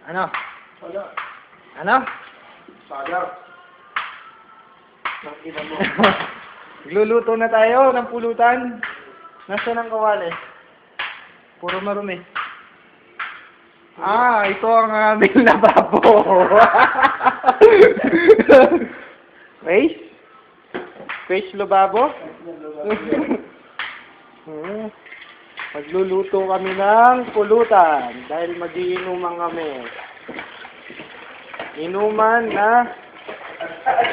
Ano? Wala. Ano? Sayang. Nakita mo. Nagluluto na tayo ng pulutan. Nasaan ang kawali? Puro marumi. Ito ang aming lababo. Face? Face lababo? Magluluto kami ng pulutan dahil magiinuman kami. Inuman na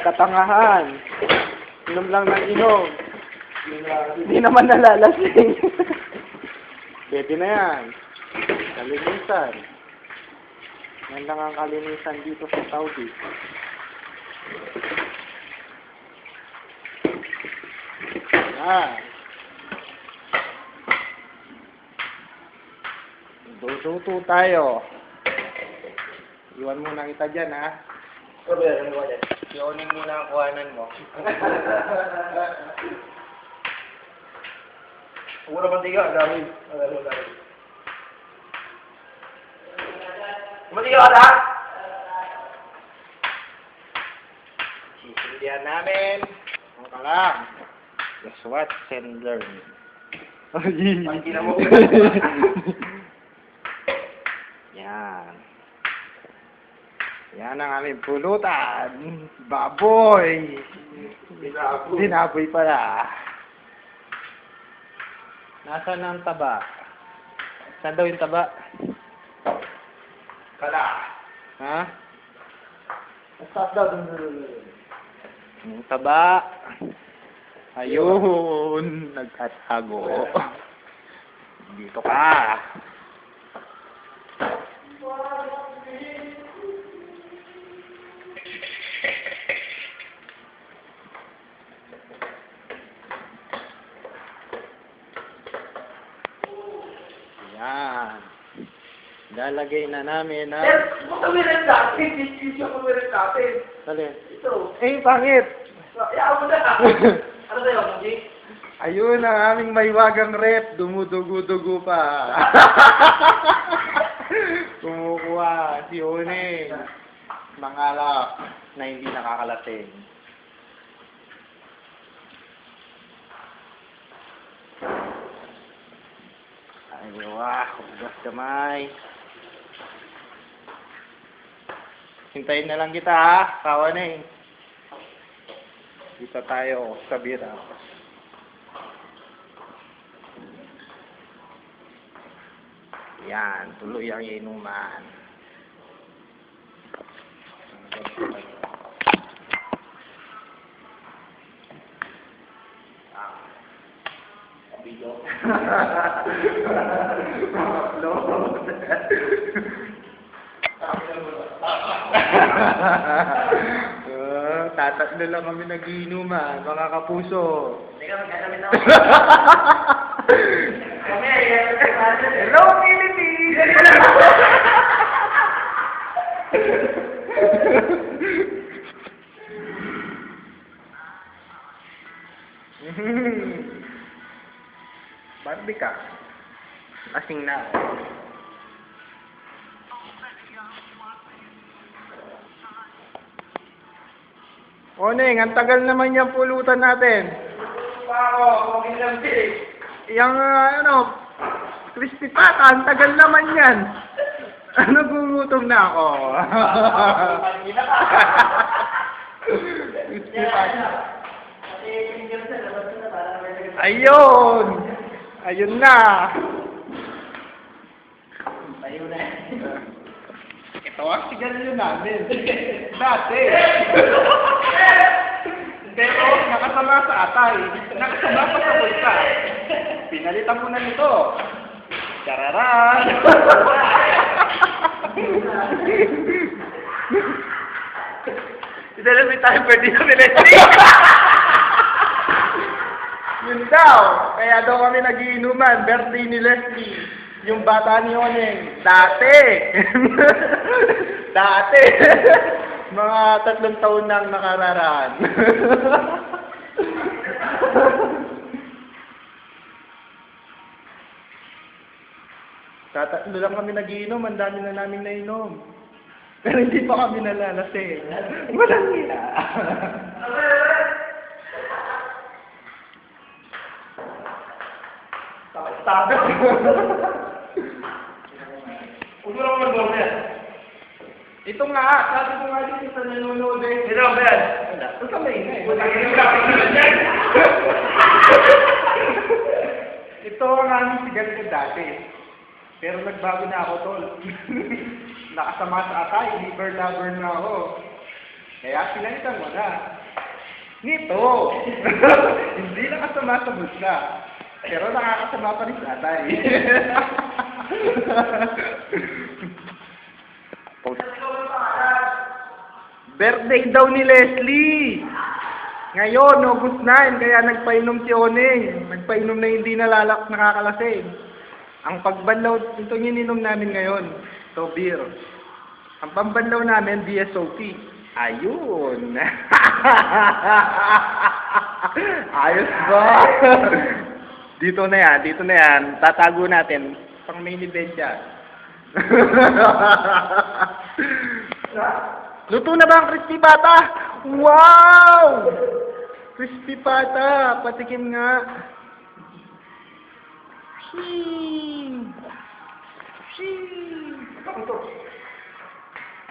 katangahan. Inom lang ng inom. Hindi naman nalalasing. Pwede na yan. Kalinisan. Yan lang ang kalinisan dito sa Saudi. Yan. Luto tayo. Iwan muna kita dyan, ha? Ano ba yan? Iwanin muna ang kuhanan mo. Huwag naman tiga, dami. Matiga ka na? Sisindihan namin. Ang kalam. Just watch and learn. Pagkina mo. Yan. Yan ang aming pulutan. Baboy. Dinaboy pala. Nasaan ang taba? Saan daw yung taba? Kala. Ha? Stop daw. Yung taba. Ayun. Nagtatago. Dito ka. Yan. Lalagay na namin na... Huwag kami rin natin. Isisyo kami rin natin. Alin? Ito. Pangit! Ayaw mo na. Ano sa'yo, Muji? Ayun ang aming maywagang rep. Dumudugo-dugo pa. Kumukuha si One. Mangalap na hindi nakakalasing. Ay, hugas kamay. Hintayin na lang kita, ha? Kawan eh. Dito tayo sa bira. Yan, tuloy ang inuman. Video. Tatatlo lang kami nagiinuman, mga kapuso. Hindi ka magkakamit ako. Hello, Philippines! Barbie ka. Asing na. O Neng, ang tagal naman yung pulutan natin. Yung crispy pata, ang tagal naman yan. Ano, gugutom na ako. Crispy pata. Ayun! Ayun na! Ayun na. Ito ang sigarilyo namin. Dati. Pero nakasama sa atay. Nakasama pa sa bulsa. Pinalitan ko na nito. Tararan! Hindi tayo pwede na niletri. Yun daw. Kaya daw kami nagiinuman. Birthday ni Leslie. Yung bata ni Oneng. Dati. Dati. Mga 3 taon nang nakararaan. Tatatlo lang kami nagiinom. Ang dami na namin nainom. Pero hindi pa kami nalalasing. Walang hiya. Tabi. Huwag mo lang mag-doble. Ito nga, sabi ko nga dito sa nanonood eh. Ito, Ben. Huwag ka maingay. Ito ang aming sigat ko dati. Pero nagbago na ako, tol. Nakasama sa atay, liver lover na ako. Kaya pinalitan mo na. Nito! Hindi nakasama sa bulsa. Pero nakakasama pa rin sa atay. Birthday daw ni Leslie! Ngayon, August 9, kaya nagpainom si Oneng. Nagpainom na hindi nakakalasing. Ang pagbanlaw, ito yung ininom namin ngayon. So, beer. Ang pambanlaw namin, BSOP. Ayun! Ayos ba? Dito na yan. Tatago natin. Pang main event yan. Luto na ba ang crispy pata? Wow! Crispy pata. Patikim nga. Ito.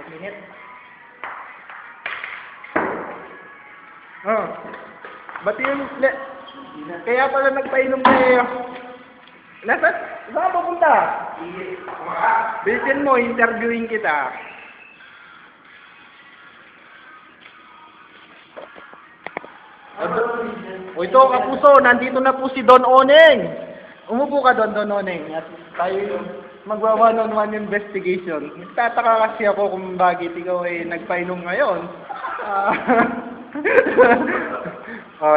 Pag-minit. Oh. Ba't yung... Kaya pala nagpainom na eh. Saan ka pupunta? Bilisin mo, interviewin kita. O ito, kapuso, nandito na po si Don Oneng. Umupo ka Don Oneng. At tayo yung magwa-one-on-one investigation. Nagtataka kasi ako kung bakit ikaw ay nagpainom ngayon.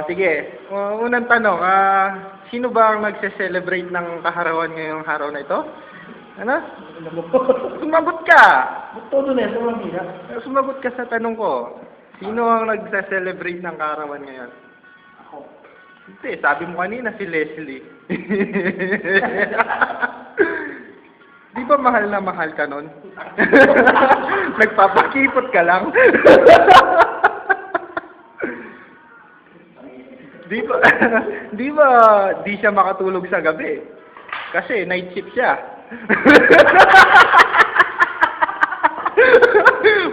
Sige. Unang tanong, sino ba ang nagse-celebrate ng kaharawan ngayong araw na ito? Ano? Sumagot ka! Todo na, sobrang hirap. Sumagot ka sa tanong ko. Sino ang nagse-celebrate ng kaharawan ngayon? Ako. Hindi, sabi mo kanina si Leslie. Di ba mahal na mahal ka nun? Nagpapakipot ka lang. Di ba di siya makatulog sa gabi? Kasi night shift siya.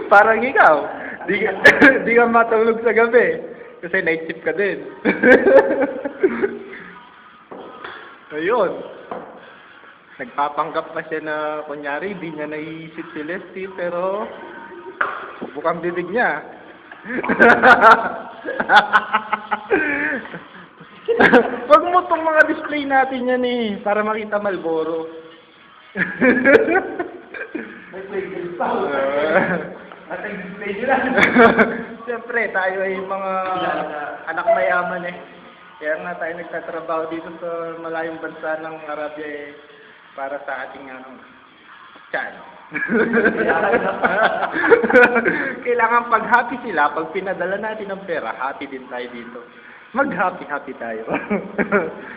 Parang ikaw, di ka matulog sa gabi. Kasi night shift ka din. Ayun. Nagpapanggap pa siya na, kunyari, di niya naiisip si Leslie, pero bukang bibig niya. Wag mo tong mga display natin yan eh, para makita Marlboro. May flavor pa. At ang display nila. Siyempre, tayo ay mga anak mayaman eh. Kaya nga tayo nagtatrabaho dito sa malayong bansa ng Arabia eh, para sa ating tiyan. Kailangan pag happy sila, pag pinadala natin ng pera, happy din tayo dito. Mag-happy tayo.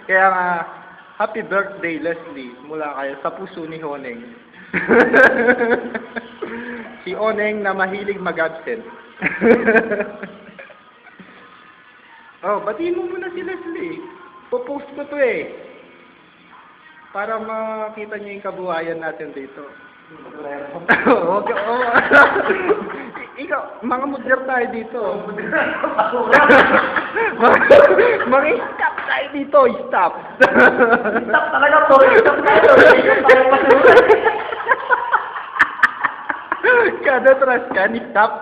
Kaya nga, happy birthday Leslie, mula kayo sa puso ni Oneng. Si Oneng na mahilig mag-absent. Oh, batiin mo muna si Leslie. Popost ko to eh. Para makita niyo yung kabuhayan natin dito. Ikaw, mga model tayo dito. Mag-stop tayo dito, stop. Stop talaga po. Stop tayo. Stop tayo pasunod. Kada trust ka, ni-stop.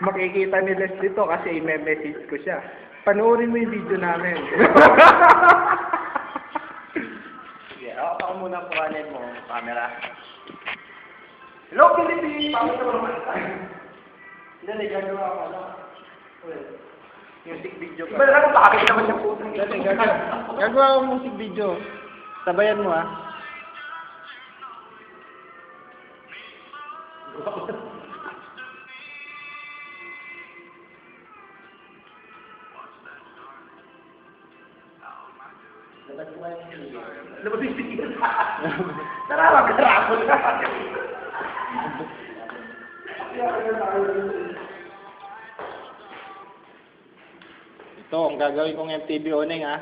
Makikita ni Leslie to kasi i-message ko siya. Panoorin mo yung video namin. Sige, ako muna po kanin mo, camera. Hello, Philippines! Bakit naman naman tayo? Hindi, gagawa ako na. Music video Iba na lang, bakit naman yung putang Dali, gagawa ako music video. Sabayan mo Labas yung sige. Tara, mag-garapon na. Ito, ang gagawin kong MTV Oneng, ha?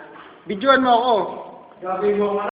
Videoan mo ako. Gagawin mo